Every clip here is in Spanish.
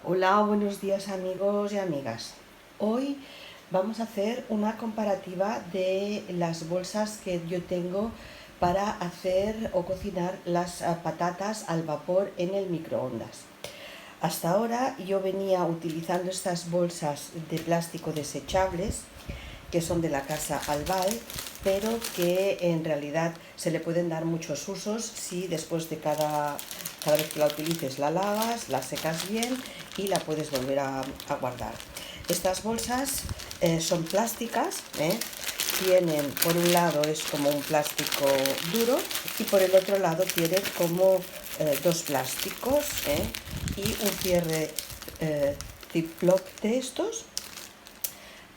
Hola, buenos días amigos y amigas. Hoy vamos a hacer una comparativa de las bolsas que yo tengo para hacer o cocinar las patatas al vapor en el microondas. Hasta ahora yo venía utilizando estas bolsas de plástico desechables que son de la casa Albal, pero que en realidad se le pueden dar muchos usos si después de cada vez que la utilices la lavas, la secas bien y la puedes volver a guardar. Estas bolsas son plásticas, tienen, por un lado es como un plástico duro y por el otro lado tienen como dos plásticos y un cierre Ziploc de estos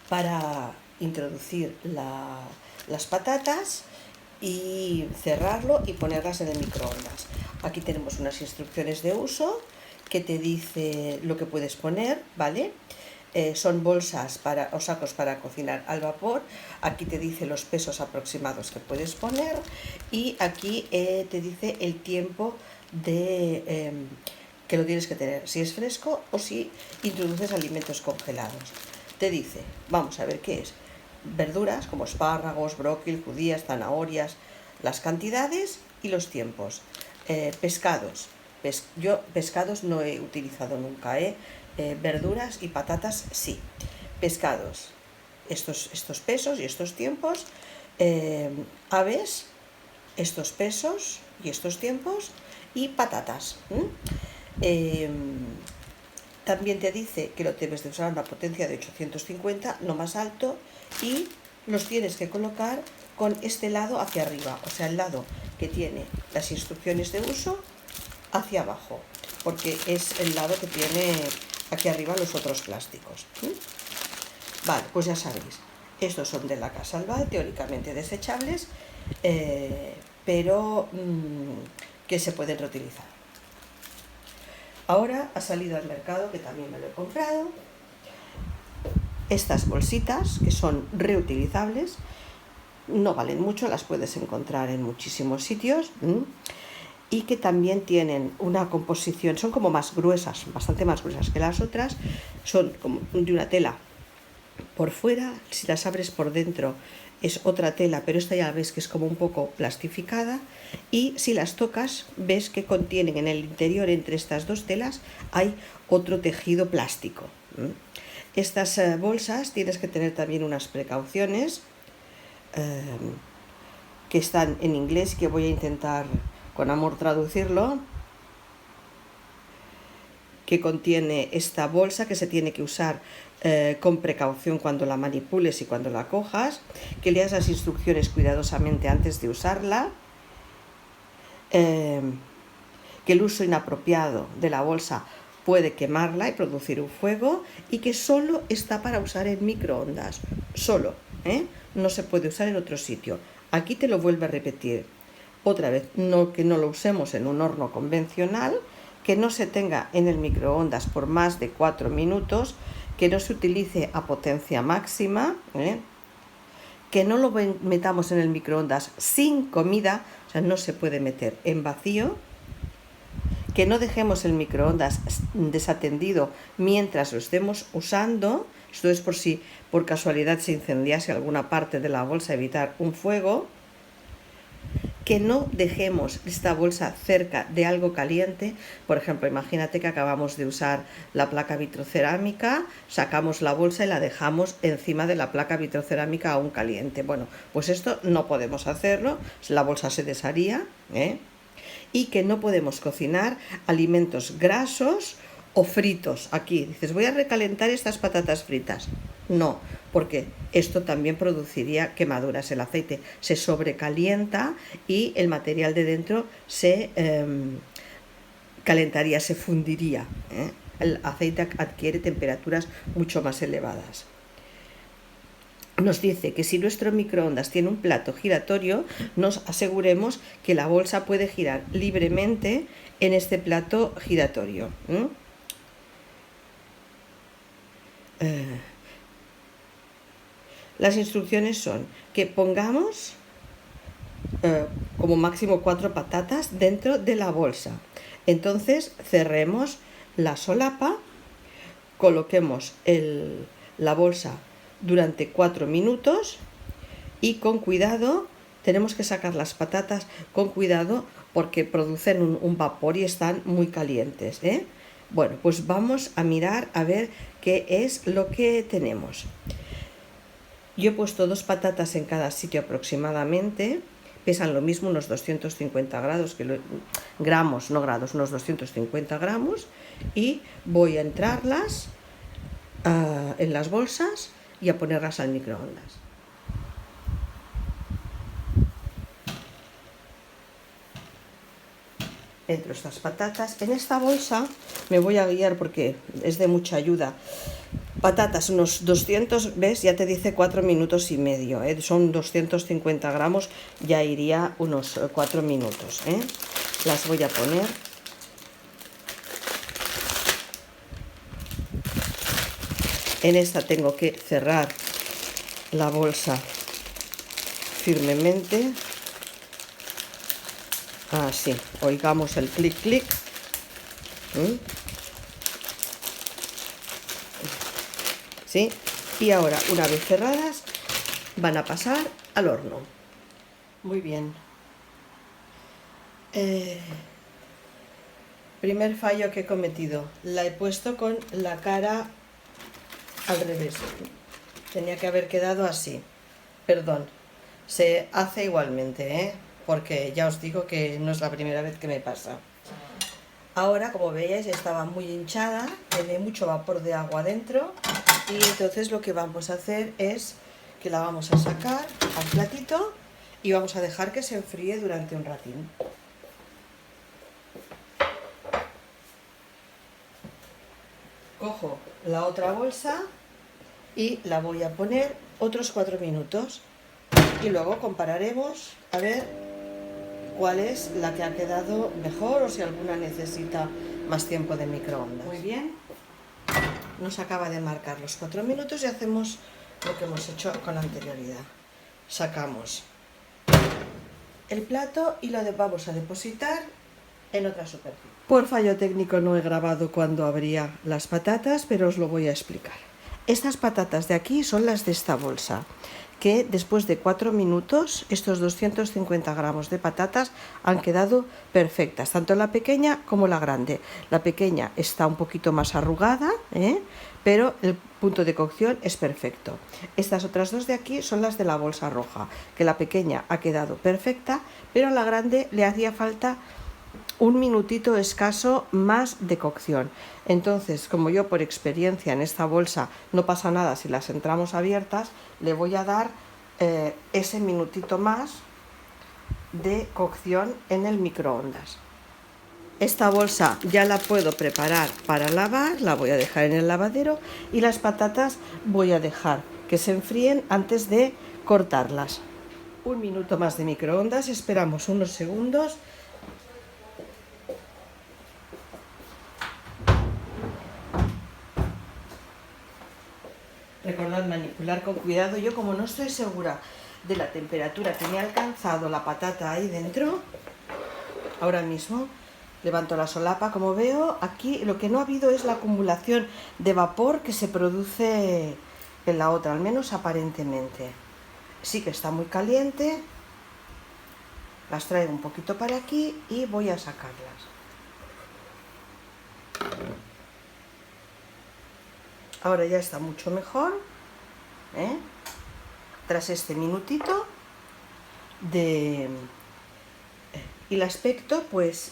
para introducir las patatas y cerrarlo y ponerlas en el microondas. Aquí tenemos unas instrucciones de uso que te dice lo que puedes poner, ¿vale? Son bolsas o sacos para cocinar al vapor. Aquí te dice los pesos aproximados que puedes poner y aquí te dice el tiempo de que lo tienes que tener, si es fresco o si introduces alimentos congelados. Te dice, vamos a ver qué es, verduras como espárragos, brócoli, judías, zanahorias, las cantidades y los tiempos. Pescados, yo pescados no he utilizado nunca, verduras y patatas sí. Pescados, estos pesos y estos tiempos. Aves, estos pesos y estos tiempos. Y patatas. También te dice que lo debes de usar a una potencia de 850, no más alto, y los tienes que colocar con este lado hacia arriba, o sea, el lado que tiene las instrucciones de uso hacia abajo, porque es el lado que tiene aquí arriba los otros plásticos. Vale, pues ya sabéis, estos son de la casa Albal, teóricamente desechables, pero que se pueden reutilizar. Ahora ha salido al mercado, que también me lo he comprado, estas bolsitas que son reutilizables, no valen mucho, las puedes encontrar en muchísimos sitios, y que también tienen una composición, son como más gruesas, bastante más gruesas que las otras, son como de una tela por fuera, si las abres por dentro es otra tela, pero esta ya ves que es como un poco plastificada, y si las tocas ves que contienen en el interior, entre estas dos telas, hay otro tejido plástico. Estas bolsas tienes que tener también unas precauciones que están en inglés, que voy a intentar con amor traducirlo, que contiene esta bolsa, que se tiene que usar con precaución cuando la manipules y cuando la cojas, que leas las instrucciones cuidadosamente antes de usarla, que el uso inapropiado de la bolsa puede quemarla y producir un fuego, y que solo está para usar en microondas, solo, no se puede usar en otro sitio. Aquí te lo vuelvo a repetir otra vez, que no lo usemos en un horno convencional, que no se tenga en el microondas por más de 4 minutos, que no se utilice a potencia máxima, que no lo metamos en el microondas sin comida, o sea, no se puede meter en vacío, que no dejemos el microondas desatendido mientras lo estemos usando, esto es por si por casualidad se incendiase alguna parte de la bolsa, evitar un fuego, que no dejemos esta bolsa cerca de algo caliente. Por ejemplo, imagínate que acabamos de usar la placa vitrocerámica, sacamos la bolsa y la dejamos encima de la placa vitrocerámica aún caliente. Bueno, pues esto no podemos hacerlo, la bolsa se desharía, y que no podemos cocinar alimentos grasos o fritos. Aquí dices, voy a recalentar estas patatas fritas. No, porque esto también produciría quemaduras. El aceite se sobrecalienta y el material de dentro se calentaría, se fundiría. El aceite adquiere temperaturas mucho más elevadas. Nos dice que si nuestro microondas tiene un plato giratorio, nos aseguremos que la bolsa puede girar libremente en este plato giratorio. Las instrucciones son que pongamos como máximo 4 patatas dentro de la bolsa. Entonces cerremos la solapa coloquemos la bolsa durante 4 minutos y con cuidado, tenemos que sacar las patatas con cuidado porque producen un vapor y están muy calientes, ¿eh? Bueno, pues vamos a mirar a ver qué es lo que tenemos. Yo he puesto 2 patatas en cada sitio aproximadamente, pesan lo mismo, unos 250 gramos, no grados, unos 250 gramos, y voy a entrarlas en las bolsas y a ponerlas al microondas. Entro estas patatas. En esta bolsa me voy a guiar porque es de mucha ayuda. Patatas, unos 200, ¿ves? Ya te dice 4 minutos y medio, ¿eh? Son 250 gramos, ya iría unos 4 minutos, ¿eh? Las voy a poner. En esta tengo que cerrar la bolsa firmemente. Así, oigamos el clic clic. ¿Sí? Y ahora, una vez cerradas, van a pasar al horno. Muy bien. Primer fallo que he cometido. La he puesto con la cara al revés. Tenía que haber quedado así. Perdón. Se hace igualmente, ¿eh? Porque ya os digo que no es la primera vez que me pasa. Ahora, como veis, estaba muy hinchada, tiene mucho vapor de agua dentro y entonces lo que vamos a hacer es que la vamos a sacar al platito y vamos a dejar que se enfríe durante un ratín. Cojo la otra bolsa y la voy a poner otros 4 minutos y luego compararemos a ver cuál es la que ha quedado mejor o si alguna necesita más tiempo de microondas. Muy bien, nos acaba de marcar los 4 minutos y hacemos lo que hemos hecho con anterioridad. Sacamos el plato y lo vamos a depositar en otra superficie. Por fallo técnico no he grabado cuando abría las patatas, pero os lo voy a explicar. Estas patatas de aquí son las de esta bolsa, que después de 4 minutos estos 250 gramos de patatas han quedado perfectas, tanto la pequeña como la grande. La pequeña está un poquito más arrugada, pero el punto de cocción es perfecto. Estas otras dos de aquí son las de la bolsa roja, que la pequeña ha quedado perfecta, pero a la grande le hacía falta un minutito escaso más de cocción. Entonces, como yo por experiencia en esta bolsa no pasa nada si las entramos abiertas, le voy a dar ese minutito más de cocción en el microondas. Esta bolsa ya la puedo preparar para lavar, la voy a dejar en el lavadero y las patatas voy a dejar que se enfríen antes de cortarlas. Un minuto más de microondas, esperamos unos segundos. Recordad manipular con cuidado. Yo, como no estoy segura de la temperatura que me ha alcanzado la patata ahí dentro, ahora mismo levanto la solapa. Como veo, aquí lo que no ha habido es la acumulación de vapor que se produce en la otra, al menos aparentemente. Sí que está muy caliente. Las traigo un poquito para aquí y voy a sacarlas. Ahora ya está mucho mejor, tras este minutito y el aspecto, pues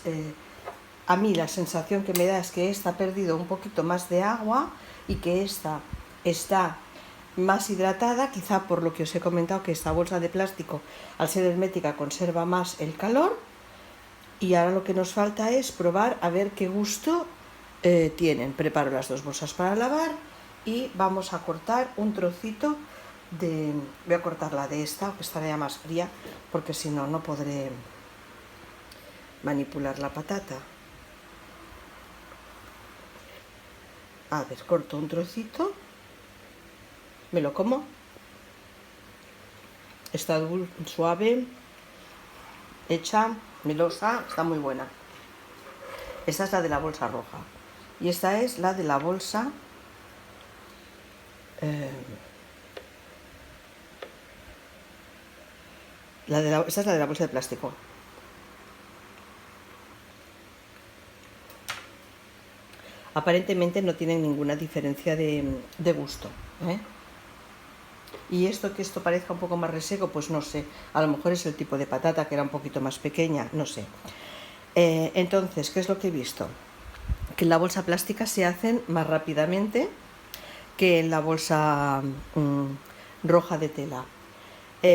a mí la sensación que me da es que esta ha perdido un poquito más de agua y que esta está más hidratada, quizá por lo que os he comentado, que esta bolsa de plástico, al ser hermética, conserva más el calor. Y ahora lo que nos falta es probar a ver qué gusto tienen. Preparo las 2 bolsas para lavar y vamos a cortar un trocito de... Voy a cortar la de esta, que estará ya más fría, porque si no, no podré manipular la patata. A ver, corto un trocito, me lo como. Está suave, hecha, melosa, está muy buena. Esta es la de la bolsa roja y esta es la de la bolsa Eh, esta es la de la bolsa de plástico. Aparentemente no tienen ninguna diferencia de gusto, ¿eh? Y esto, que esto parezca un poco más reseco, pues no sé, a lo mejor es el tipo de patata que era un poquito más pequeña, no sé. Entonces, ¿qué es lo que he visto? Que en la bolsa plástica se hacen más rápidamente que en la bolsa roja de tela.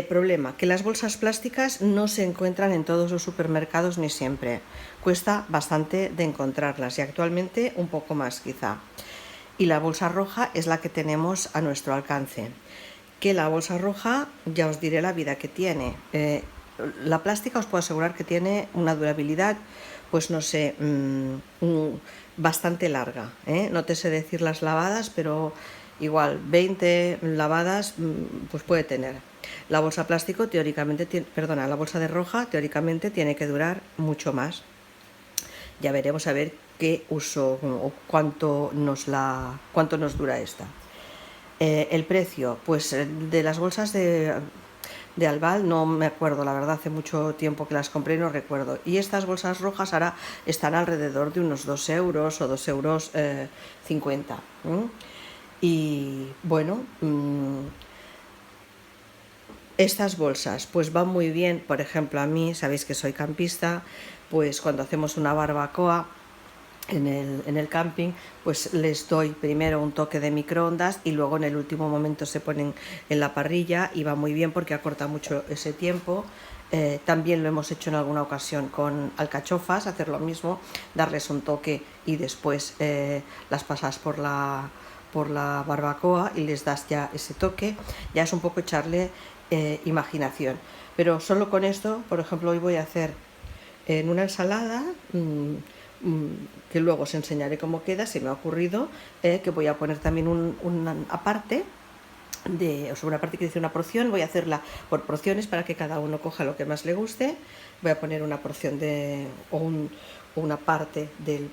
Problema, que las bolsas plásticas no se encuentran en todos los supermercados ni siempre. Cuesta bastante de encontrarlas y actualmente un poco más quizá. Y la bolsa roja es la que tenemos a nuestro alcance. Que la bolsa roja, ya os diré la vida que tiene. La plástica os puedo asegurar que tiene una durabilidad, pues no sé, bastante larga, ¿eh? No te sé decir las lavadas, pero igual 20 lavadas pues puede tener. La bolsa plástico teóricamente, la bolsa de roja teóricamente tiene que durar mucho más. Ya veremos a ver qué uso o cuánto nos dura esta. El precio, pues de las bolsas de Albal no me acuerdo, la verdad, hace mucho tiempo que las compré y no recuerdo. Y estas bolsas rojas ahora están alrededor de unos 2 euros o 2 euros 50. Y bueno, estas bolsas pues van muy bien, por ejemplo, a mí, sabéis que soy campista, pues cuando hacemos una barbacoa en el camping, pues les doy primero un toque de microondas y luego en el último momento se ponen en la parrilla y va muy bien porque acorta mucho ese tiempo. También lo hemos hecho en alguna ocasión con alcachofas, hacer lo mismo, darles un toque y después las pasas por la barbacoa y les das ya ese toque. Ya es un poco echarle imaginación. Pero solo con esto, por ejemplo, hoy voy a hacer en una ensalada que luego os enseñaré cómo queda, se me ha ocurrido que voy a poner también una parte una parte que dice una porción, voy a hacerla por porciones para que cada uno coja lo que más le guste. Voy a poner una porción una parte del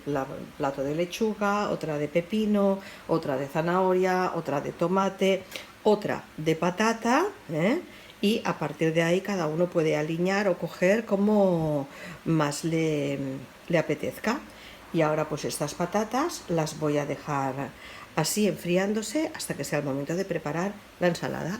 plato de lechuga, otra de pepino, otra de zanahoria, otra de tomate, otra de patata, y a partir de ahí cada uno puede alinear o coger como más le apetezca. Y ahora pues estas patatas las voy a dejar así enfriándose hasta que sea el momento de preparar la ensalada.